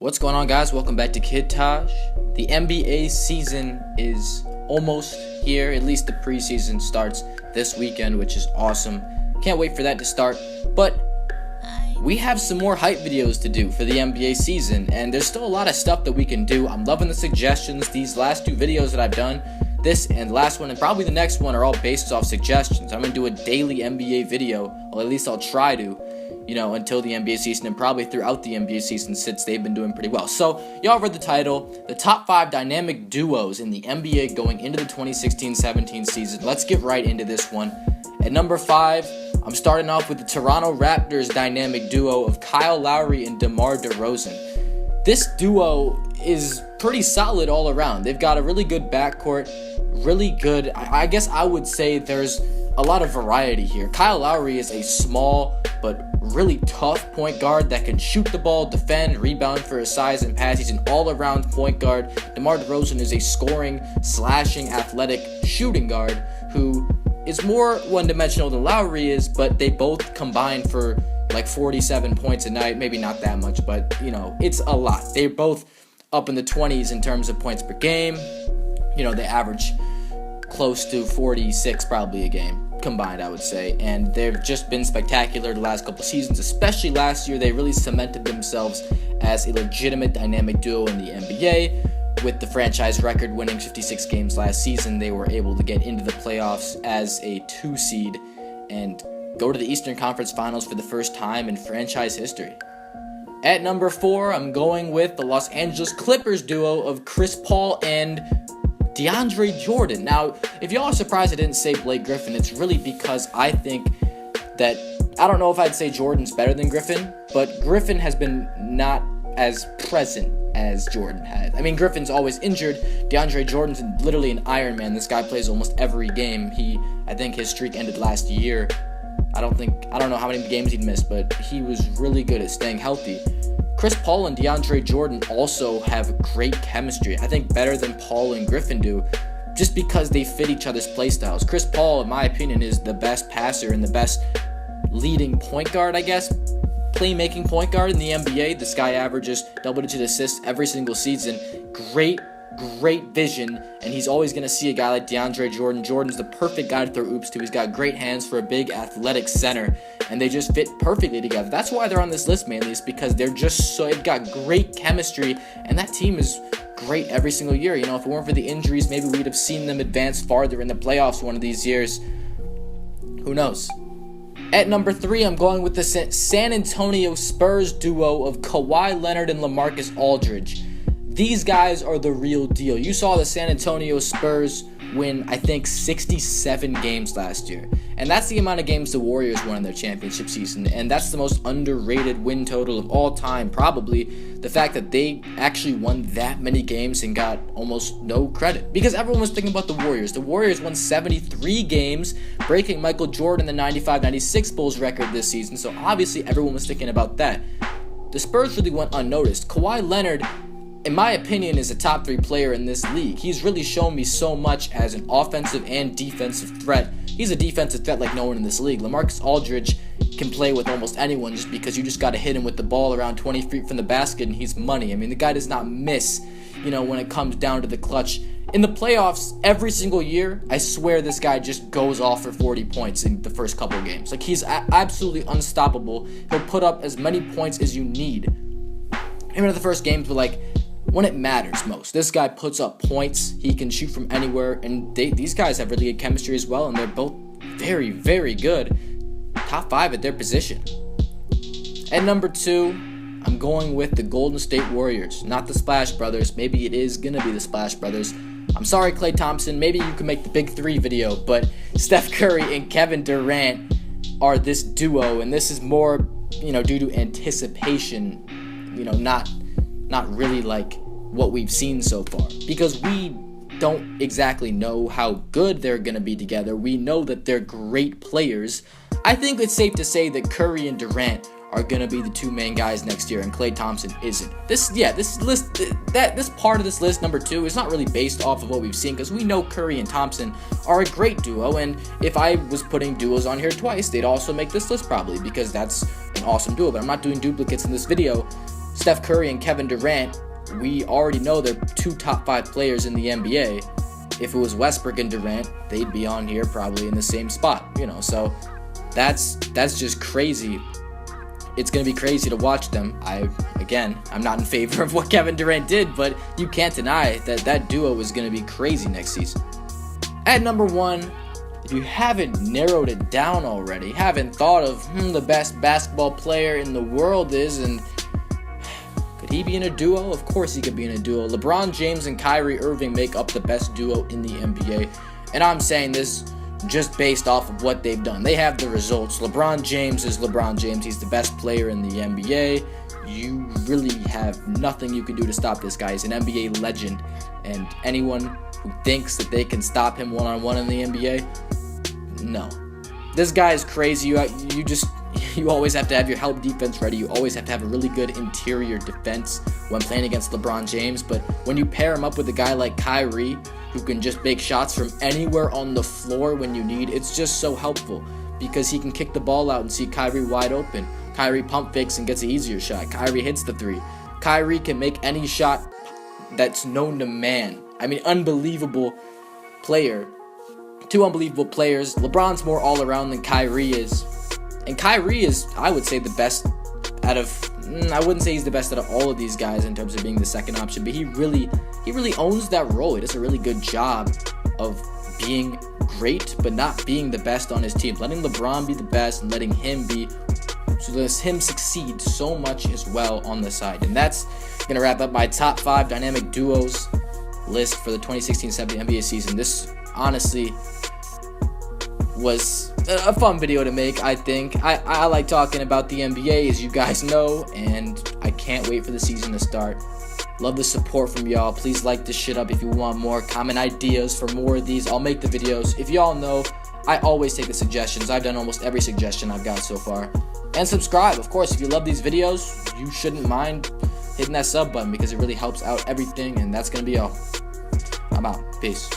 What's going on, guys? Welcome back to Kid Taj. The NBA season is almost here. At least the preseason starts this weekend, which is awesome. Can't wait for that to start. But we have some more hype videos to do for the NBA season, and there's still a lot of stuff that we can do. I'm loving the suggestions. These last two videos that I've done, this and the last one and probably the next one, are all based off suggestions. I'm going to do a daily NBA video, or at least I'll try to, until the NBA season and probably throughout the NBA season since they've been doing pretty well. So, y'all read the title, the top 5 dynamic duos in the NBA going into the 2016-17 season. Let's get right into this one. At number 5, I'm starting off with the Toronto Raptors dynamic duo of Kyle Lowry and DeMar DeRozan. This duo is pretty solid all around. They've got a really good backcourt, really good, I guess I would say there's a lot of variety here. Kyle Lowry is a small but really tough point guard that can shoot the ball, defend, rebound for his size and pass. He's an all-around point guard. DeMar DeRozan is a scoring, slashing, athletic shooting guard who is more one-dimensional than Lowry is, but they both combine for like 47 points a night. Maybe not that much, but it's a lot. They're both up in the 20s in terms of points per game. They average close to 46 probably a game combined, I would say, and they've just been spectacular the last couple seasons. Especially last year, they really cemented themselves as a legitimate dynamic duo in the NBA. With the franchise record winning 56 games last season, they were able to get into the playoffs as a 2 seed and go to the Eastern Conference Finals for the first time in franchise history. At number 4, I'm going with the Los Angeles Clippers duo of Chris Paul and DeAndre Jordan. Now, if y'all are surprised I didn't say Blake Griffin, it's really because I think that, I don't know if I'd say Jordan's better than Griffin, but Griffin has been not as present as Jordan has. I mean, Griffin's always injured. DeAndre Jordan's literally an Iron Man. This guy plays almost every game. I think his streak ended last year. I don't know how many games he'd missed, but he was really good at staying healthy. Chris Paul and DeAndre Jordan also have great chemistry. I think better than Paul and Griffin do, just because they fit each other's playstyles. Chris Paul, in my opinion, is the best passer and the best leading point guard, I guess, playmaking point guard in the NBA. This guy averages double-digit assists every single season. Great vision, and he's always going to see a guy like DeAndre Jordan. Jordan's the perfect guy to throw oops to. He's got great hands for a big athletic center, and they just fit perfectly together. That's why they're on this list mainly, is because they've got great chemistry, and that team is great every single year. If it weren't for the injuries, maybe we'd have seen them advance farther in the playoffs one of these years. Who knows? At number 3, I'm going with the San Antonio Spurs duo of Kawhi Leonard and LaMarcus Aldridge. These guys are the real deal. You saw the San Antonio Spurs win, I think, 67 games last year. And that's the amount of games the Warriors won in their championship season. And that's the most underrated win total of all time, probably. The fact that they actually won that many games and got almost no credit. Because everyone was thinking about the Warriors. The Warriors won 73 games, breaking Michael Jordan, the 95-96 Bulls record this season. So obviously everyone was thinking about that. The Spurs really went unnoticed. Kawhi Leonard, in my opinion, is a top 3 player in this league. He's really shown me so much as an offensive and defensive threat. He's a defensive threat like no one in this league. LaMarcus Aldridge can play with almost anyone just because you just got to hit him with the ball around 20 feet from the basket and he's money. I mean, the guy does not miss, when it comes down to the clutch. In the playoffs, every single year, I swear this guy just goes off for 40 points in the first couple of games. Like, he's absolutely unstoppable. He'll put up as many points as you need. Even in the first games, but when it matters most, this guy puts up points. He can shoot from anywhere, and these guys have really good chemistry as well, and they're both very, very good. Top 5 at their position. At number 2, I'm going with the Golden State Warriors, not the Splash Brothers. Maybe it is going to be the Splash Brothers. I'm sorry, Klay Thompson. Maybe you can make the Big 3 video, but Steph Curry and Kevin Durant are this duo, and this is more, due to anticipation, not really like what we've seen so far, because we don't exactly know how good they're going to be together. We know that they're great players. I think it's safe to say that Curry and Durant are going to be the 2 main guys next year, and Klay Thompson isn't. This part of this list, number 2, is not really based off of what we've seen, because we know Curry and Thompson are a great duo, and if I was putting duos on here twice, they'd also make this list probably, because that's an awesome duo, but I'm not doing duplicates in this video. Steph Curry and Kevin Durant, we already know they're 2 top 5 players in the NBA. If it was Westbrook and Durant, they'd be on here probably in the same spot, so that's just crazy. It's going to be crazy to watch them. I'm not in favor of what Kevin Durant did, but you can't deny that duo is going to be crazy next season. At number 1, if you haven't narrowed it down already, haven't thought of the best basketball player in the world is, and could he be in a duo? Of course he could be in a duo. LeBron James and Kyrie Irving make up the best duo in the NBA. And I'm saying this just based off of what they've done. They have the results. LeBron James is LeBron James. He's the best player in the NBA. You really have nothing you can do to stop this guy. He's an NBA legend. And anyone who thinks that they can stop him one-on-one in the NBA, no. This guy is crazy. You always have to have your help defense ready. You always have to have a really good interior defense when playing against LeBron James. But when you pair him up with a guy like Kyrie, who can just make shots from anywhere on the floor when you need, it's just so helpful because he can kick the ball out and see Kyrie wide open. Kyrie pump fakes and gets an easier shot. Kyrie hits the 3. Kyrie can make any shot that's known to man. Unbelievable player. 2 unbelievable players. LeBron's more all around than Kyrie is. And Kyrie is, I would say, the best out of, I wouldn't say he's the best out of all of these guys in terms of being the second option, but he really owns that role. He does a really good job of being great, but not being the best on his team. Letting LeBron be the best and letting him succeed so much as well on the side. And that's going to wrap up my top 5 dynamic duos list for the 2016-17 NBA season. This honestly was a fun video to make, I think. I like talking about the NBA, as you guys know, and I can't wait for the season to start. Love the support from y'all. Please like this shit up if you want more. Comment ideas for more of these. I'll make the videos. If y'all know, I always take the suggestions. I've done almost every suggestion I've got so far. And subscribe, of course. If you love these videos, you shouldn't mind hitting that sub button because it really helps out everything. And that's going to be all. I'm out. Peace.